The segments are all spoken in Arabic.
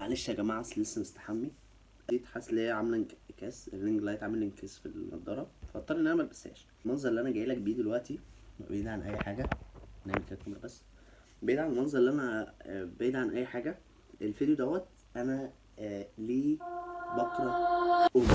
معلش يا جماعه، اصل لسه مستحمي. جيت حاسس ان هي عامله انعكاس، الرينج لايت عامل انعكاس في النضاره، فاضطر ان انا ما البسهاش. المنظر اللي انا جاي لك بيه دلوقتي بعيد عن اي حاجه. نعمل كده الكاميرا بس. بعيد عن المنظر اللي انا بعيد عن اي حاجه. الفيديو دوت انا ليه بكره امي.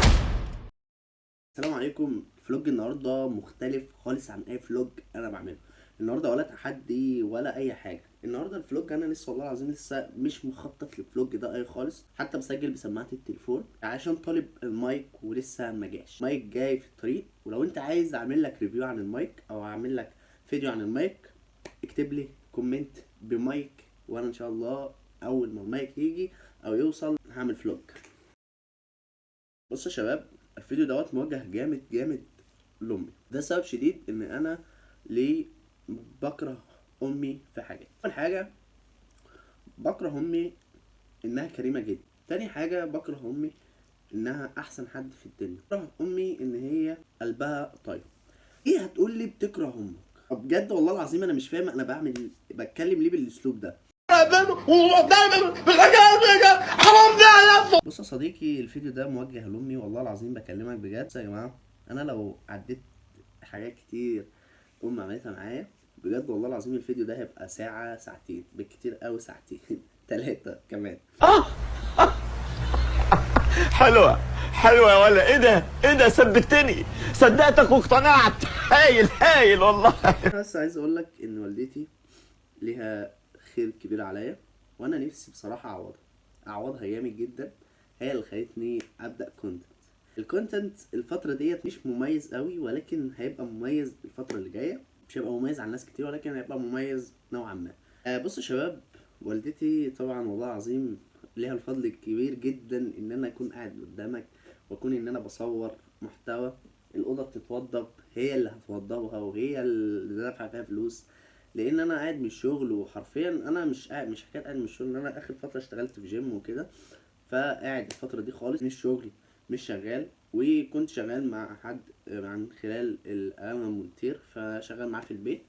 السلام عليكم. فلوج النهارده مختلف خالص عن اي فلوج انا بعمله. النهارده ولا تحدي ولا اي حاجه. النهارده الفلوج انا لسه والله العظيم لسه مش مخطط للفلوج ده اي خالص، حتى بسجل بسماعه التليفون عشان طالب المايك ولسه ما جاش. مايك جاي في الطريق، ولو انت عايز اعمل لك ريفيو عن المايك او اعمل لك فيديو عن المايك اكتب لي كومنت بمايك، وانا ان شاء الله اول ما المايك يجي او يوصل هعمل فلوج. بص يا شباب، الفيديو دوت موجه جامد جامد لامي. ده سبب شديد ان انا ليه بكره امي في حاجات. اول حاجه بكره امي انها كريمه جدا. تاني حاجه بكره امي انها احسن حد في الدنيا. بكره امي ان هي قلبها طيب. ايه هتقول لي بتكره امك؟ بجد والله العظيم انا مش فاهم انا بتكلم ليه بالاسلوب ده. حرام ده. بص يا صديقي، الفيديو ده موجه لامي والله العظيم بكلمك بجد. يا جماعه انا لو عديت حاجات كتير امي عملتها معايا بجد والله العظيم الفيديو ده هيبقى ساعه ساعتين بالكتير قوي، ساعتين 3 كمان. حلوة حلوة يا ولا ايه ده ثبتني صدقتك واقتنعت. هايل هايل والله. بس عايز اقول لك ان والدتي ليها خير كبير عليا، وانا نفسي بصراحه اعوضها جامد جدا. هي اللي خلتني ابدا الكونتنت الفتره ديت مش مميز قوي، ولكن هيبقى مميز الفتره اللي جايه. مش هيبقى مميز عن ناس كتير، ولكن هيبقى مميز نوعا ما. بصوا يا شباب، والدتي طبعا والله العظيم ليها الفضل الكبير جدا ان انا اكون قاعد قدامك، واكون ان انا بصور محتوى. الاوضه بتتوضب هي اللي هتوضبها، وهي اللي دافعه فيها فلوس، لان انا قاعد من الشغل. وحرفيا انا مش قاعد، مش حكايه قاعد من الشغل، ان انا اخر فتره اشتغلت في جيم وكده، فقاعد الفتره دي خالص من الشغل مش شغال. وكنت شغال مع حد عن خلال انا مونتير، فشغال معاه في البيت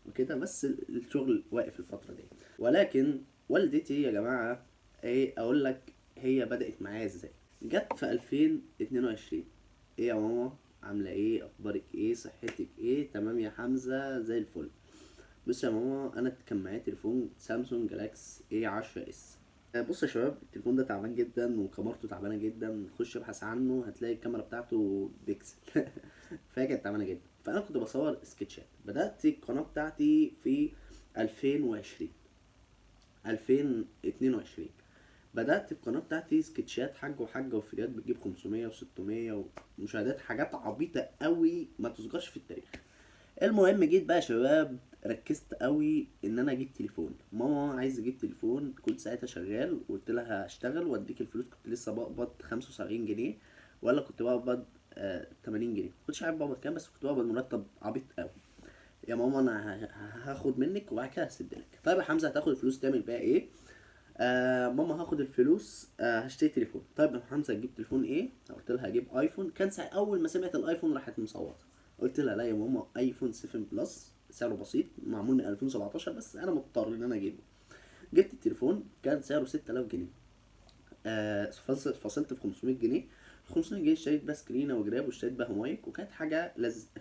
وكده، بس الشغل واقف الفتره دي. ولكن والدتي يا جماعه، ايه اقول لك، هي بدات معايا ازاي؟ جت في 2022. ايه يا ماما، عامله ايه؟ اخبارك ايه؟ صحتك ايه؟ تمام يا حمزه، زي الفل. بص يا ماما، انا كان معايا تليفون سامسونج جالاكس اي 10 اس. بص يا شباب، التليفون ده تعبان جدا وكاميرته تعبانه جدا. خش ابحث عنه هتلاقي الكاميرا بتاعته بيكسل. فهي كانت تعبانه جدا. فانا كنت بصور سكتشات. بدات القناه بتاعتي في 2020 2022. بدات القناه بتاعتي سكتشات حاج وحاجه وفيديوهات بتجيب 500 و600 ومشاهدات، حاجات عبيطه قوي ما تذكرش في التاريخ. المهم جيت بقى يا شباب، ركزت قوي ان انا اجيب تليفون. ماما عايز اجيب تليفون، كنت ساعتها شغال وقلت لها هشتغل واديك الفلوس. كنت لسه بقبض 75 جنيه، ولا كنت بقبض 80 جنيه. كنتش عارف بقبض كام، بس كنت بقبض مرتب عبيط قوي. يا ماما انا هاخد منك وبعد كده هسدلك. طيب يا حمزه، هتاخد الفلوس تعمل بيها ايه؟ ماما هاخد الفلوس هشتري تليفون. طيب يا حمزه هتجيب تليفون ايه؟ قلت لها هجيب ايفون. كان اول ما سمعت الايفون راحت مصوته. قلت لها لا يا ماما، ايفون 7 بلس سعره بسيط، معمول من 2017، بس انا مضطر ان انا اجيبه. جبت التليفون كان سعره 6000 جنيه. فصلت ب 500 جنيه. 500 جنيه اشتريت بقى سكرينه وجراب، واشتريت بقى مايك، وكانت حاجه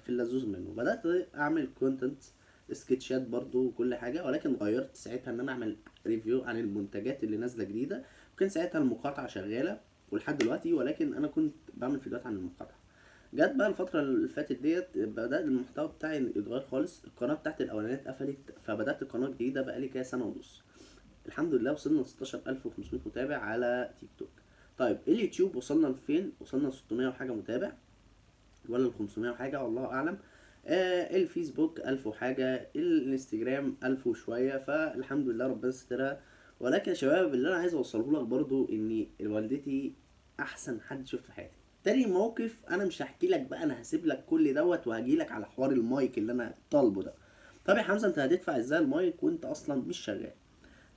في اللذوذ منه. بدات اعمل كونتنت سكتشات برضو وكل حاجه، ولكن غيرت ساعتها ان انا اعمل ريفيو عن المنتجات اللي نازله جديده. وكان ساعتها المقاطعه شغاله ولحد دلوقتي، ولكن انا كنت بعمل فيديوهات عن المقاطعه. جت بقى الفترة اللي فاتت ديت، بدأت المحتوى بتاعي يتغير خالص. القناة بتاعتي الأولانية اتقفلت، فبدأت قناة جديدة بقالي كده سنة ونص. الحمد لله وصلنا ل 16500 متابع على تيك توك. طيب اليوتيوب وصلنا لفين؟ وصلنا ل 600 وحاجة متابع، ولا ل 500 وحاجة، والله أعلم. الفيسبوك 1000 وحاجة، الانستجرام 1000 وشوية، فالحمد لله ربنا سترها. ولكن يا شباب، اللي أنا عايز أوصله لك برضو إن والدتي أحسن حد شفت في حياتي. تاني موقف، أنا مش هحكي لك بقى، أنا هسيب لك كل دوت وهجي لك على حوار المايك اللي أنا طالبه ده. طب يا حمزة، أنت هتدفع إزاي المايك وأنت أصلا مش شغال؟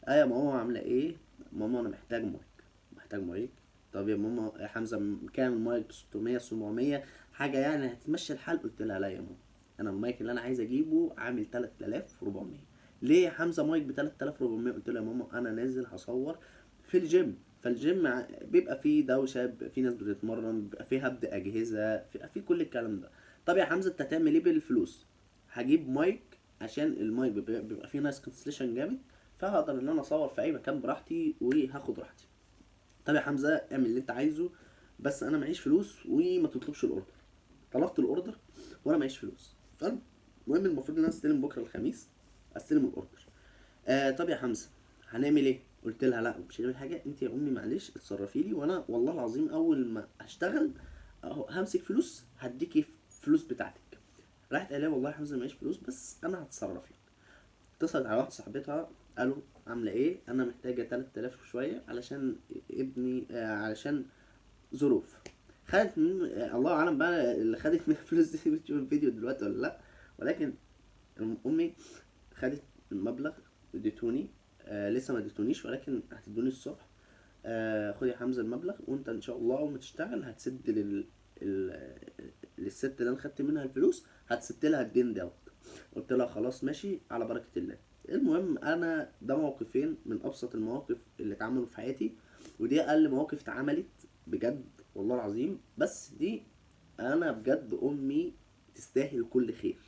يا ماما عامله ايه؟ ماما انا محتاج مايك، محتاج مايك. طب يا ماما، يا حمزه كام المايك؟ ب 600 700 حاجه يعني هتمشي الحال؟ قلت لها لا يا ماما، انا المايك اللي انا عايز اجيبه عامل 3400. ليه يا حمزه مايك ب 3400؟ قلت لها يا ماما انا نازل هصور في الجيم، فالجيم بيبقى فيه دوشه، بيبقى فيه ناس بتتمرن، بيبقى فيه هبد اجهزه، في كل الكلام ده. طب يا حمزه انت هتعمل ايه بالفلوس؟ هجيب مايك، عشان المايك بيبقى فيه نايس كانسليشن جامد، فهقدر ان انا اصور في اي مكان براحتي وهاخد راحتي. طب يا حمزه اعمل اللي انت عايزه، بس انا معيش فلوس وما تطلبش الاوردر. طلبت الاوردر وانا معيش فلوس، فالمهم المفروض ان انا استلم بكره الخميس، استلم الاوردر. طب يا حمزه هنعمل ايه؟ قلت لها لا مش هنعمل حاجه، انت يا امي معلش اتصرفي لي، وانا والله العظيم اول ما اشتغل اهو همسك فلوس هديكي فلوس بتاعتك. راحت قال لي والله يا حمزه معيش فلوس بس انا هتصرف لك. اتصلت على واحده صاحبتها، قالوا عامله ايه، انا محتاجه 3000 وشويه علشان ابني، علشان ظروف. خدت من الله اعلم بقى اللي خدت من الفلوس دي بتشوف الفيديو دلوقتي ولا لا، ولكن امي خدت المبلغ اديتوني. لسه ما اديتونيش ولكن هتدوني الصبح. خد يا حمزه المبلغ، وانت ان شاء الله اول ما تشتغل هتسد ال... للست اللي انا خدت منها الفلوس، هتسد لها الدين دوت. قلت لها خلاص ماشي على بركه الله. المهم انا ده موقفين من ابسط المواقف اللي اتعملوا في حياتي، ودي اقل مواقف اتعملت بجد والله العظيم. بس دي انا بجد امي تستاهل كل خير.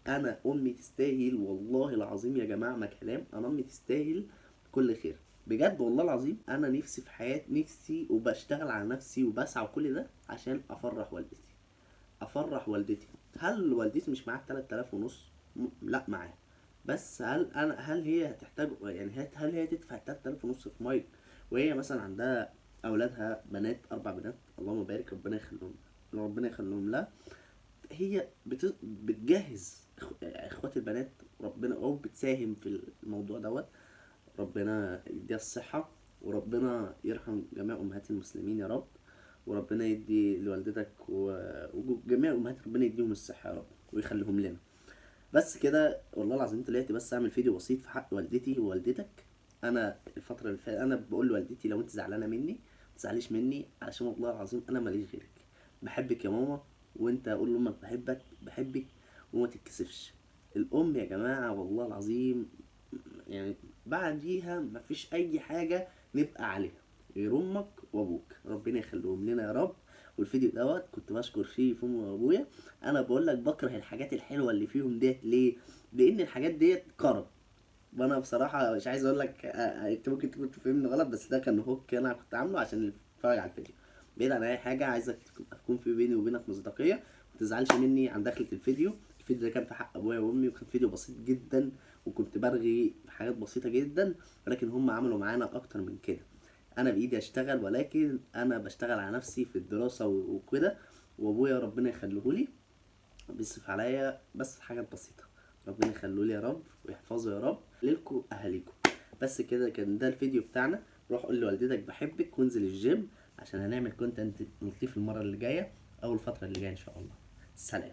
انا امي تستاهل والله العظيم يا جماعه ما كلام، انا امي تستاهل كل خير بجد والله العظيم. انا نفسي في حياتي، نفسي وبشتغل على نفسي وبسعى كل ده عشان افرح والدتي، افرح والدتي. هل والدتي مش معاها 3000 ونص؟ لا معاها. بس هل هي هتحتاج يعني هل هي تدفع 3000 ونص في مايك وهي مثلا عندها اولادها بنات، 4 بنات اللهم بارك، ربنا يخليهم لها. هي بتجهز اخوات البنات، ربنا او بتساهم في الموضوع دوت. ربنا يديها الصحة، وربنا يرحم جميع امهات المسلمين يا رب، وربنا يدي لوالدتك وجميع امهات ربنا يديهم الصحة يا رب ويخليهم لنا. بس كده والله العظيم طلعت بس اعمل فيديو بسيط في حق والدتي ووالدتك. انا الفترة اللي فاتت انا بقول لوالدتي لو انت زعلانة مني ما تزعليش مني، علشان والله العظيم انا ماليش غيرك، بحبك يا ماما، وانت اقول لامك بحبك وما تتكسفش. الام يا جماعه والله العظيم يعني بعديها مفيش اي حاجه نبقى عليها غير امك وابوك، ربنا يخليهم لنا يا رب. والفيديو دوت كنت بشكر فيه في امي وابويا. انا بقول لك بكره الحاجات الحلوه اللي فيهم ديت ليه؟ لان الحاجات ديت كرم. وانا بصراحه مش عايز اقول لك انت ممكن تكون تفهمني غلط، بس ده كان هوك انا كنت عامله عشان اللي بيتفرج على الفيديو. بعيد عن اي حاجه، عايزك تكون في بيني وبينك مصداقيه، ما تزعلش مني عن دخلة الفيديو. الفيديو ده كان في حق ابويا وامي، وكان فيديو بسيط جدا، وكنت برغي في حاجات بسيطه جدا، ولكن هم عملوا معانا اكتر من كده. انا بايدي اشتغل، ولكن انا بشتغل على نفسي في الدراسه وكده. وابويا ربنا يخليهولي بيصرف عليا بس حاجات بسيطة، ربنا يخليه لي يا رب ويحفظه يا رب ليلكم اهاليكم. بس كده كان ده الفيديو بتاعنا. روح قول لوالدتك بحبك وانزل الجيم عشان هنعمل كونتنت لطيف المرة اللي جاية او الفترة اللي جاية ان شاء الله. سلام.